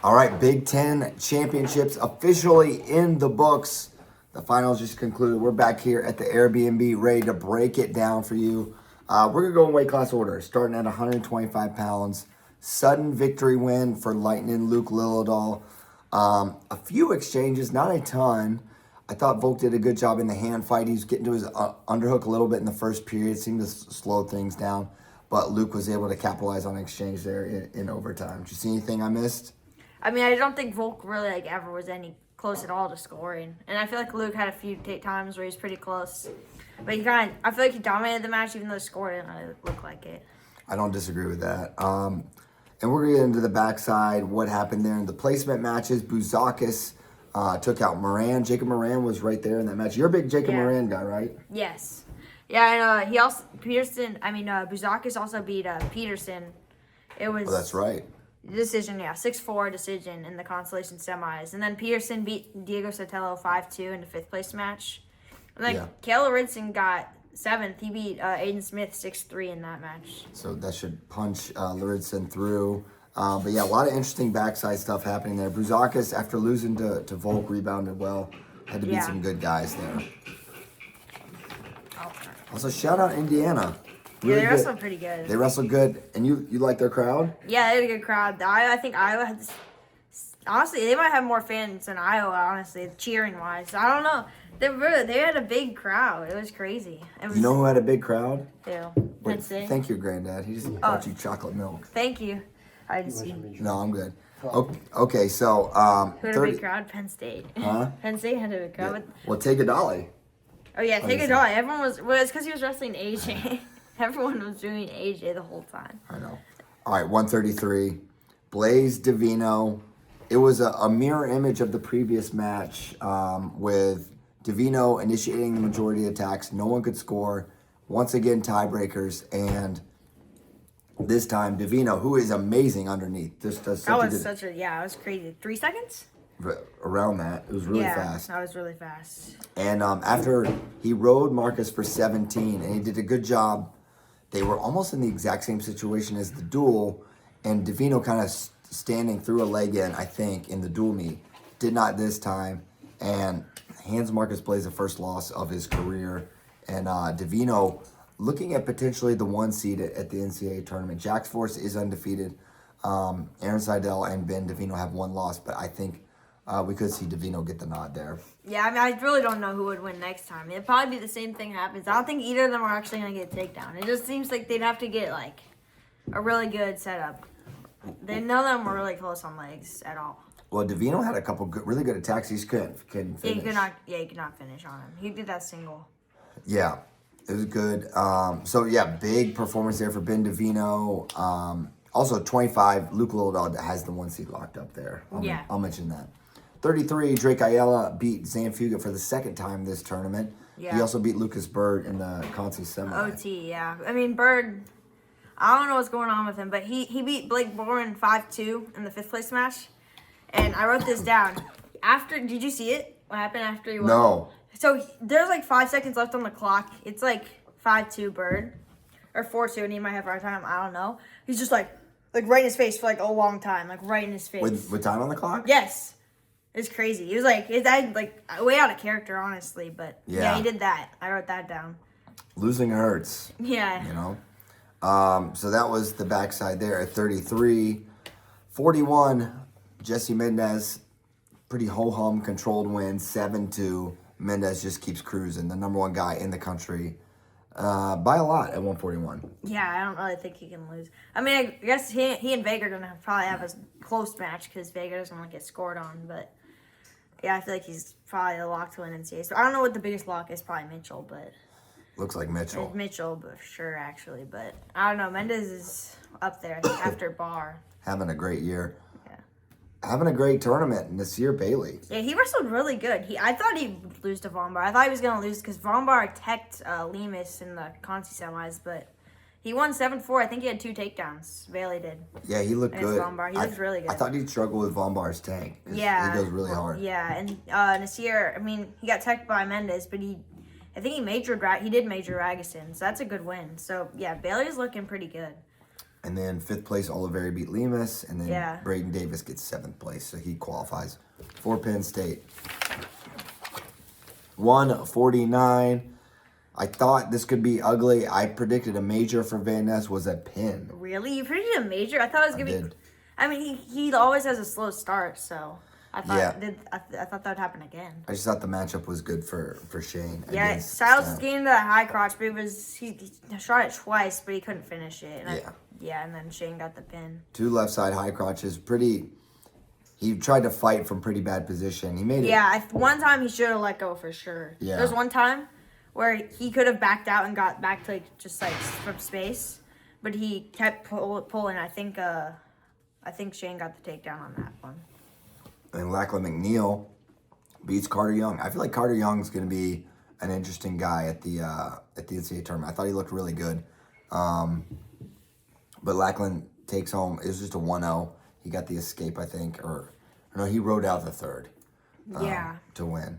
All right, Big Ten championships officially in the books. The finals just concluded. We're back here at the Airbnb ready to break it down for you. We're going to go in weight class order, starting at 125 pounds. Sudden victory win for Lightning Luke Lillidahl. A few exchanges, not a ton. I thought Volk did a good job in the hand fight. He was getting to his underhook a little bit in the first period. Seemed to slow things down. But Luke was able to capitalize on an exchange there in overtime. Did you see anything I missed? I mean, I don't think Volk really ever was any close at all to scoring, and I feel like Luke had a few times where he was pretty close, but I feel like he dominated the match even though the score didn't really look like it. I don't disagree with that. And we're gonna get into the backside. What happened there in the placement matches? Buzakis took out Moran. Jacob Moran was right there in that match. You're a big Jacob Moran guy, right? Yes. Yeah, and he also Buzakis also beat Peterson. It was. Oh, that's right. Decision, 6-4 decision in the consolation semis. And then Peterson beat Diego Sotelo 5-2 in the fifth place match. And then Kayla Ridson got 7th. He beat Aiden Smith 6-3 in that match. So that should punch Ridson through. But yeah, a lot of interesting backside stuff happening there. Buzakis, after losing to Volk, rebounded well. Had to beat some good guys there. Also, shout out Indiana. Really they wrestled pretty good. They wrestled good. And you like their crowd? Yeah, they had a good crowd. I think Iowa had honestly, they might have more fans than Iowa, honestly, cheering-wise. I don't know. They had a big crowd. It was crazy. You know who had a big crowd? Who? Wait, thank you, Granddad. He just bought you chocolate milk. Thank you. I didn't see. No, I'm good. Okay, so... who had a big crowd? Penn State. Huh? Penn State had a big crowd. Yeah. Well, take a dolly. Oh, yeah, take a dolly. Everyone was... Well, it's because he was wrestling AJ. Everyone was doing AJ the whole time. I know. All right, 133. Blaze Divino. It was a mirror image of the previous match with Divino initiating the majority of attacks. No one could score. Once again, tiebreakers. And this time, Divino, who is amazing underneath. It was crazy. 3 seconds? Around that. It was really fast. That was really fast. And after he rode Marcus for 17, and he did a good job. They were almost in the exact same situation as the duel, and Divino kind of standing through a leg in, I think, in the dual meet. Did not this time, and hands Marcus Blaze the first loss of his career. And Divino looking at potentially the 1 seed at the NCAA tournament. Jack's Force is undefeated. Aaron Seidel and Ben Divino have 1 loss, but I think we could see Divino get the nod there. Yeah, I mean, I really don't know who would win next time. It'd probably be the same thing happens. I don't think either of them are actually going to get a takedown. It just seems like they'd have to get, a really good setup. None of them were really close on legs at all. Well, Divino had a couple really good attacks. He couldn't finish. He could not finish on him. He did that single. Yeah, it was good. Big performance there for Ben Divino. Also, 25, Luke Lillidahl has the 1 seed locked up there. I'll mention that. 33, Drake Ayala beat Zanfuga for the second time this tournament. Yeah. He also beat Lucas Bird in the Conti semi. OT, yeah. I mean, Bird, I don't know what's going on with him, but he beat Blake Boren 5-2 in the 5th place match. And I wrote this down. Did you see it? What happened after he won? No. So there's 5 seconds left on the clock. It's 5-2 Bird. Or 4-2, and he might have a hard time. I don't know. He's just right in his face for a long time. Right in his face. With time on the clock? Yes. It's crazy. He was way out of character, honestly. But yeah, he did that. I wrote that down. Losing hurts. Yeah. You know? So that was the backside there at 33. 41, Jesse Mendez, pretty ho-hum controlled win, 7-2. Mendez just keeps cruising, the number 1 guy in the country. By a lot at 141. Yeah, I don't really think he can lose. I mean, I guess he and Vega are going to probably have a close match because Vega doesn't want to get scored on. But, yeah, I feel like he's probably a lock to win NCAA. So I don't know what the biggest lock is, probably Mitchell, but... Looks like Mitchell. Mitchell, but sure, actually. But, I don't know, Mendez is up there, I think, after Barr. Having a great year. Having a great tournament this year, Bailey. Yeah, he wrestled really good. I thought he'd lose to Von Bar. I thought he was going to lose because Von Bar teched Lemus in the Conti semis, but he won 7-4. I think he had 2 takedowns. Bailey did. Yeah, he looked good. Von Bar. He looked really good. I thought he'd struggle with Von Bar's tank. Yeah. He goes really hard. Yeah, and Nasir, I mean, he got teched by Mendez, but I think he did major Ragusin, so that's a good win. So, yeah, Bailey's looking pretty good. And then 5th place, Oliveri beat Lemus. And then Yeah. Braden Davis gets 7th place, so he qualifies for Penn State. 149. I thought this could be ugly. I predicted a major for Van Ness was a pin. Really? You predicted a major? I thought it was going to be... I mean, he always has a slow start, so... I thought that would happen again. I just thought the matchup was good for Shane. Yeah, Styles was getting that high crotch, but he shot it twice, but he couldn't finish it. And and then Shane got the pin. 2 left side high crotches. He tried to fight from pretty bad position. He made it. Yeah, one time he should have let go for sure. Yeah. There was one time where he could have backed out and got back to just from space, but he kept pulling. I think Shane got the takedown on that one. And Lachlan McNeil beats Carter Young. I feel like Carter Young's going to be an interesting guy at the NCAA tournament. I thought he looked really good. But Lachlan takes home, it was just a 1-0. He got the escape, I think. Or no, he rode out the third to win.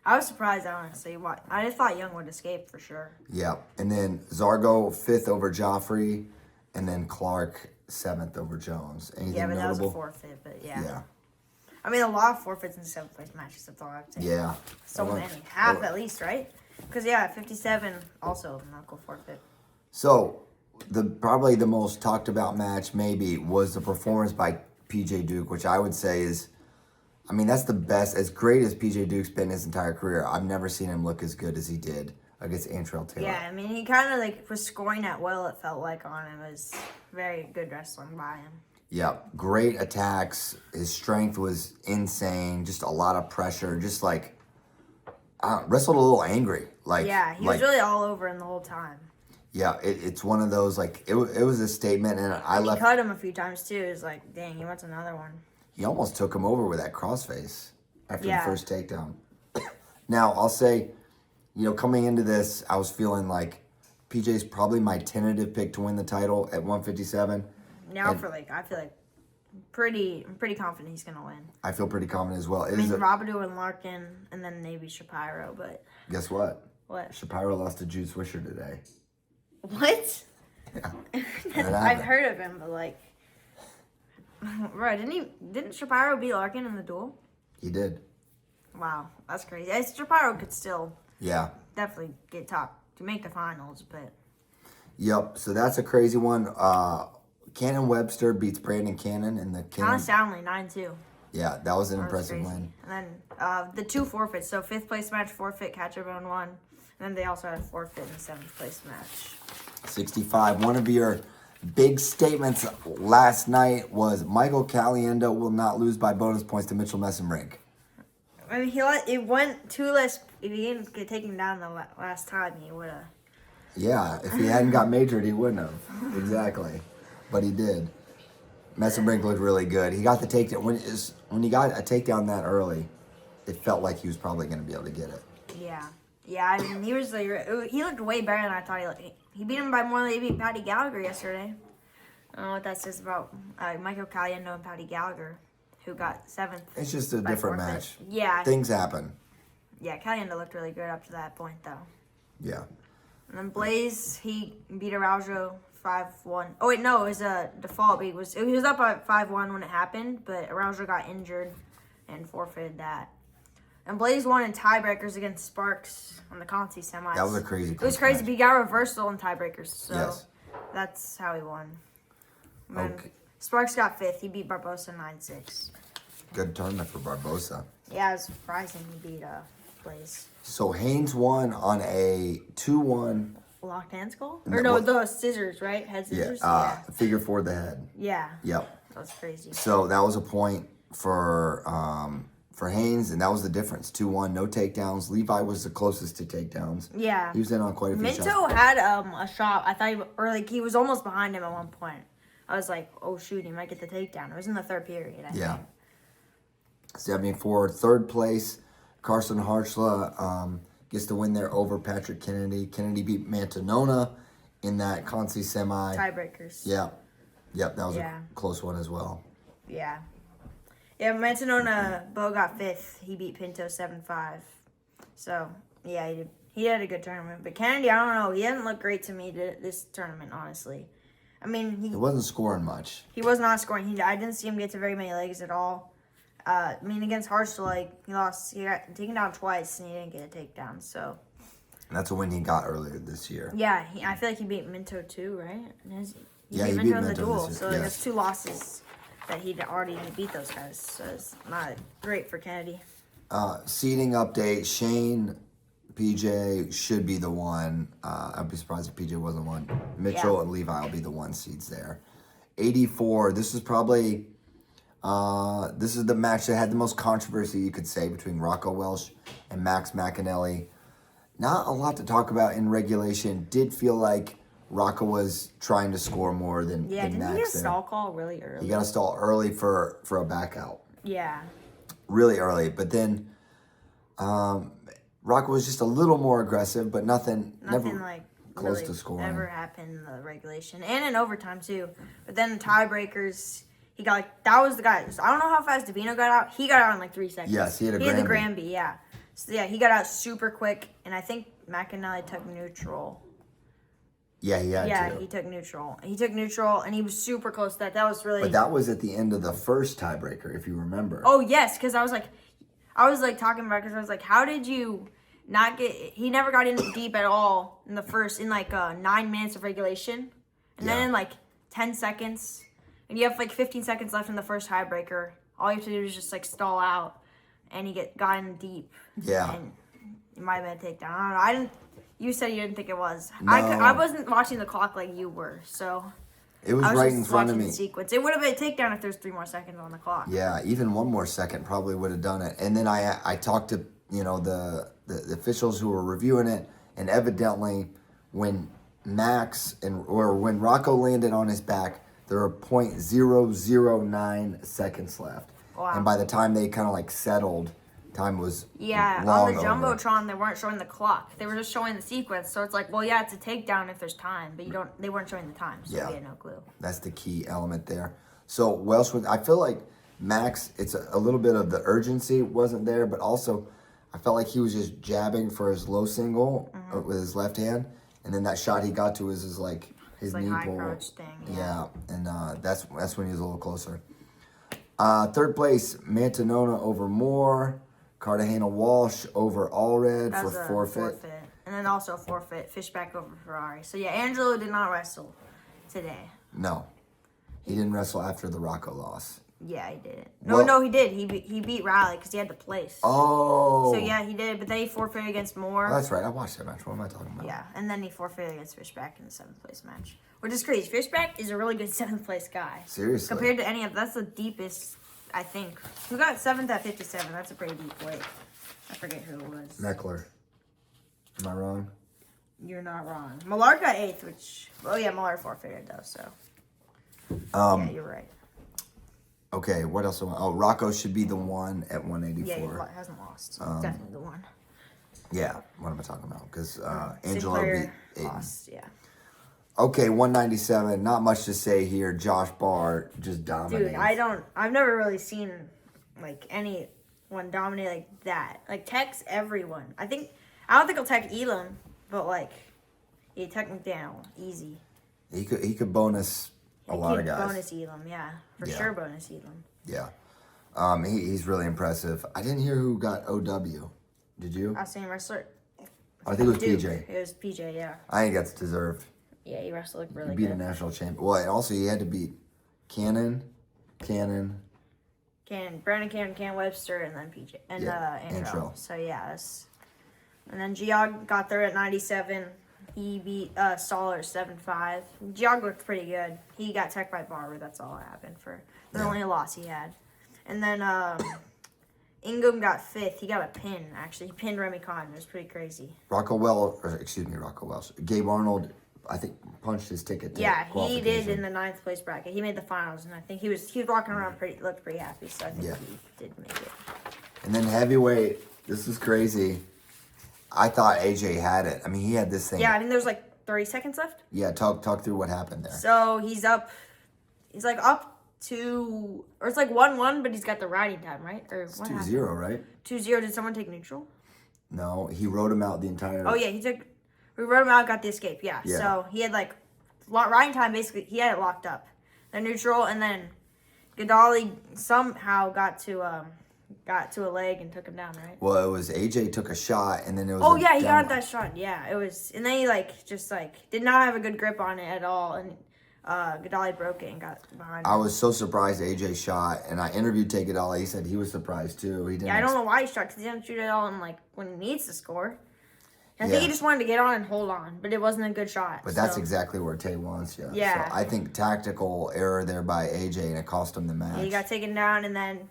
I was surprised, honestly. I just thought Young would escape for sure. Yeah. And then Zargo 5th over Joffrey. And then Clark 7th over Jones. Anything but notable? that was a forfeit, but yeah. I mean, a lot of forfeits in 7th place matches, that's all I have to say. Yeah. So many. Half at least, right? Because, 57 also knuckle forfeit. So, probably the most talked about match maybe was the performance by PJ Duke, which I would say is, I mean, that's the best, as great as PJ Duke's been his entire career. I've never seen him look as good as he did against Antrell Taylor. Yeah, I mean, he kind of was scoring at will, it felt like, on him. It was very good wrestling by him. Yeah, great attacks. His strength was insane. Just a lot of pressure. Just wrestled a little angry. He was really all over him the whole time. Yeah, it's one of those, it was a statement, and He cut him a few times, too. It was like, dang, he wants another one. He almost took him over with that crossface after the first takedown. Now, I'll say, coming into this, I was feeling like PJ's probably my tentative pick to win the title at 157. Now I feel like I'm pretty confident he's gonna win. I feel pretty confident as well. Robidoux and Larkin, and then maybe Shapiro, but guess what? What? Shapiro lost to Jude Swisher today. What? Yeah. I've heard of him, but bro, didn't Shapiro beat Larkin in the duel? He did. Wow, that's crazy. Shapiro could still definitely get to make the finals, but yep. So that's a crazy one. Cannon Webster beats Brandon Cannon in the Connor Stanley 9-2. Yeah, that was an impressive win. And then the 2 forfeits. So 5th place match forfeit, Catcherbone won. And then they also had a forfeit in the 7th place match. 65. One of your big statements last night was Michael Caliendo will not lose by bonus points to Mitchell Messenbrink. I mean, it went 2 less. If he didn't get taken down the last time, he would have. Yeah, if he hadn't got majored, he wouldn't have. Exactly. But he did. Messenbrink looked really good. He got the takedown. When he got a takedown that early, it felt like he was probably going to be able to get it. Yeah. Yeah, I mean, he looked way better than I thought he looked. He beat him by more than he beat Patty Gallagher yesterday. I don't know what that says about Michael Caliendo and Patty Gallagher, who got 7th. It's just a different match. Yeah. Things happen. Yeah, Caliendo looked really good up to that point, though. Yeah. And then Blaze, he beat Araujo 5-1. Oh, wait, no, it was a default. He was up by 5-1 when it happened, but Araujo got injured and forfeited that. And Blaze won in tiebreakers against Sparks on the Conti semis. That was a crazy It was crazy, but he got reversal in tiebreakers, so that's how he won. Okay. Sparks got 5th. He beat Barbosa 9-6. Good tournament for Barbosa. Yeah, it was surprising he beat Blaze. So Haynes won on a 2-1. Locked hands goal? Or no, the scissors, right? Head scissors? Yeah, figure four the head. Yeah. Yep. That was crazy. So that was a point for Haynes, and that was the difference. 2-1, no takedowns. Levi was the closest to takedowns. Yeah. He was in on quite a few shots. Minto had a shot. I thought he was almost behind him at one point. I was like, oh, shoot, he might get the takedown. It was in the 3rd period, I think. 74, 3rd place. Carson Harshla gets the win there over Patrick Kennedy. Kennedy beat Mantanona in that Conci semi. Tiebreakers. Yeah. Yep, that was a close one as well. Yeah. Yeah, Mantanona, Bo got 5th. He beat Pinto 7-5. So, yeah, he had a good tournament. But Kennedy, I don't know. He hasn't looked great to me this tournament, honestly. I mean, he wasn't scoring much. He was not scoring. I didn't see him get to very many legs at all. I mean, against Hartstein, he lost. He got taken down twice, and he didn't get a takedown. So. And that's a win he got earlier this year. Yeah, I feel like he beat Minto too, right? He beat Minto in the duel. So yes. that's 2 losses that he'd already beat those guys. So it's not great for Kennedy. Seeding update: Shane, PJ should be the one. I'd be surprised if PJ wasn't one. Mitchell and Levi will be the 1 seeds there. 84. This is probably this is the match that had the most controversy, you could say, between Rocco Welsh and Max McAnally. Not a lot to talk about in regulation. Did feel like Rocco was trying to score more than didn't Max. He get a stall call really early? He got a stall early for a back out. Yeah. Really early, but then Rocco was just a little more aggressive, but nothing never like close really to scoring. Never happened in the regulation and in overtime too. But then the tiebreakers, he got that was the guy. So I don't know how fast Davino got out. He got out in 3 seconds. Yes, he had the Granby, yeah. So yeah, he got out super quick, and I think McAnally took neutral. Yeah, he had to. Yeah, he took neutral. He took neutral, and he was super close to that. That was really. But that was at the end of the first tiebreaker, if you remember. Oh yes, because I was like talking about because I was like, how did you not get? He never got in deep at all in the first 9 minutes of regulation, and then in 10 seconds, and you have 15 seconds left in the first tiebreaker. All you have to do is just stall out, and he got in deep. Yeah. And it might have been a takedown. I don't know. I didn't. You said you didn't think it was. No. I wasn't watching the clock like you were, so. It was right in front of me. The sequence. It would have been a takedown if there's 3 more seconds on the clock. Yeah, even 1 more second probably would have done it. And then I talked to the officials who were reviewing it, and evidently when when Rocco landed on his back, there were .009 seconds left. Wow. And by the time they kind of settled, time was on the over. Jumbotron they weren't showing the clock. They were just showing the sequence. So it's it's a takedown if there's time, but they weren't showing the time, so we had no clue. That's the key element there. So Welsh, I feel like Max, it's a little bit of the urgency wasn't there, but also I felt like he was just jabbing for his low single with his left hand, and then that shot he got to was his knee high pull. crouch thing. Yeah, and that's when he was a little closer. 3rd place, Mantanona over Moore. Cartagena Walsh over Allred for forfeit. And then also forfeit, Fishback over Ferrari. So yeah, Angelo did not wrestle today. No. He didn't wrestle after the Rocco loss. Yeah, he did. No, he did. He beat Riley because he had the place. Oh. So yeah, he did. But then he forfeited against Moore. Oh, that's right. I watched that match. What am I talking about? Yeah, and then he forfeited against Fishback in the 7th place match. Which is crazy. Fishback is a really good 7th place guy. Seriously. Compared to any of that's the deepest, I think. Who got 7th at 57? That's a pretty deep weight. I forget who it was. Meckler. Am I wrong? You're not wrong. Millard got 8th, which... Oh, yeah, Millard forfeited, though, so... yeah, you're right. Okay, what else? Rocco should be the one at 184. Yeah, he hasn't lost. Definitely the one. Yeah, what am I talking about? Because Angelo beat Aiden. Lost, yeah. Okay, 197. Not much to say here. Josh Barr just dominated. Dude, I've never really seen, anyone dominate like that. Tech's everyone. I don't think he'll tech Elam, but, he tech McDaniel. Easy. He could bonus a lot of guys. Bonus Elam, yeah. For sure bonus Elam. Yeah. He's really impressive. I didn't hear who got OW. Did you? Same wrestler. I think it was PJ. It was PJ, yeah. I think that's deserved. Yeah, he wrestled really He beat good. a national champion. Well, and also he had to beat Brandon Cannon, Cam Webster, and then PJ. And Antro. So, yeah. And then Geog got there at 97. He beat Stoller 7-5. Geog looked pretty good. He got tech by Barber. That's all that happened for the only loss he had. And then Ingham got 5th. He got a pin, actually. He pinned Remy Khan. It was pretty crazy. Rocco Welsh. Gabe Arnold, I think, punched his ticket to he did in the 9th place bracket. He made the finals, and I think he was walking around looked pretty happy, so I think he did make it. And then heavyweight, this is crazy. I thought AJ had it. I mean, he had this thing. Yeah, I think there's 30 seconds left. Yeah, talk through what happened there. So he's up. He's up to, or it's 1-1, but he's got the riding time, right? Or it's 2-0, right? 2-0. Did someone take neutral? No, he rode him out the entire. Oh yeah, we rode him out, got the escape. Yeah. So he had Ryan Time basically he had it locked up. They're neutral, and then Gadali somehow got to a leg and took him down, right? Well, it was AJ took a shot, and then it was. Oh yeah, he got that shot. Yeah, it was, and then he just did not have a good grip on it at all, and Gadali broke it and got behind him. I was so surprised AJ shot, and I interviewed Tay Gadali. He said he was surprised too. He didn't. Yeah, I don't know why he shot because he didn't shoot at all, and when he needs to score. I think he just wanted to get on and hold on, but it wasn't a good shot. But that's exactly where Tay wants you. Yeah. So I think tactical error there by AJ, and it cost him the match. Yeah, he got taken down, and then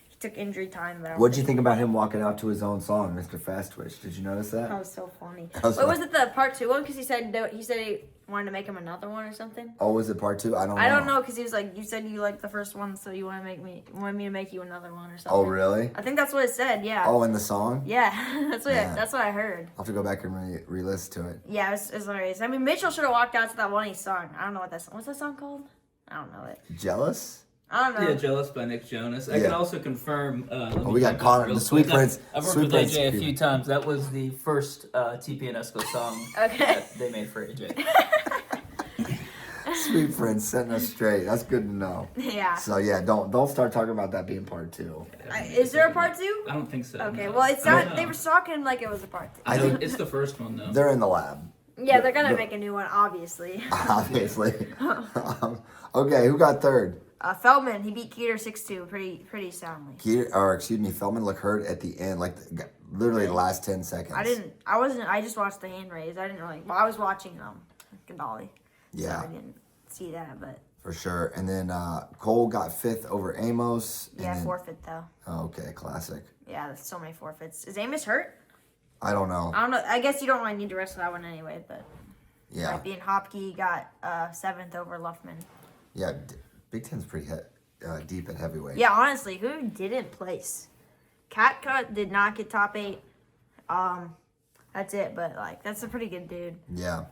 he took injury time. What'd you think about him walking out to his own song, Mr. Fast Twitch? Did you notice that? That was so funny. Was it the part 2 one? Because he said he wanted to make him another one or something. Oh, was it part 2? I don't know. I don't know because he was like, you said you liked the first one, so you want me to make you another one or something. Oh, really? I think that's what it said. Yeah. Oh, in the song? Yeah, that's what I heard. I'll have to go back and re-listen to it. Yeah, it's hilarious. I mean, Mitchell should have walked out to that one he sung. I don't know what's that song called? I don't know it. Jealous? I don't know. Yeah, Jealous by Nick Jonas. I can also confirm. We got Connor, the Sweet Prince. I've worked with AJ a few times. That was the first TP and Esco song that they made for AJ. Sweet Prince setting us straight. That's good to know. Yeah. So yeah, don't start talking about that being part 2. Is there a part 2? I don't think so. Okay, no. well it's not. They were talking like it was a part 2. I think It's the first one though. they're in the lab. Yeah, they're gonna make a new one, obviously. Obviously. Okay, who got third? Feldman, he beat Keeter 6-2 pretty soundly. Feldman looked hurt at the end, literally the last 10 seconds. I just watched the hand raise. I didn't really. Well, I was watching Gadali. Yeah. So I didn't see that, but. For sure. And then Cole got 5th over Amos. Yeah, forfeit though. Oh, okay, classic. Yeah, there's so many forfeits. Is Amos hurt? I don't know. I don't know. I guess you don't really need to wrestle that one anyway, but. Yeah. Like being Hopke got 7th over Luffman. Yeah, Big Ten's pretty deep at heavyweight. Yeah, honestly, who didn't place? Catcut did not get top 8. That's it, but that's a pretty good dude. Yeah.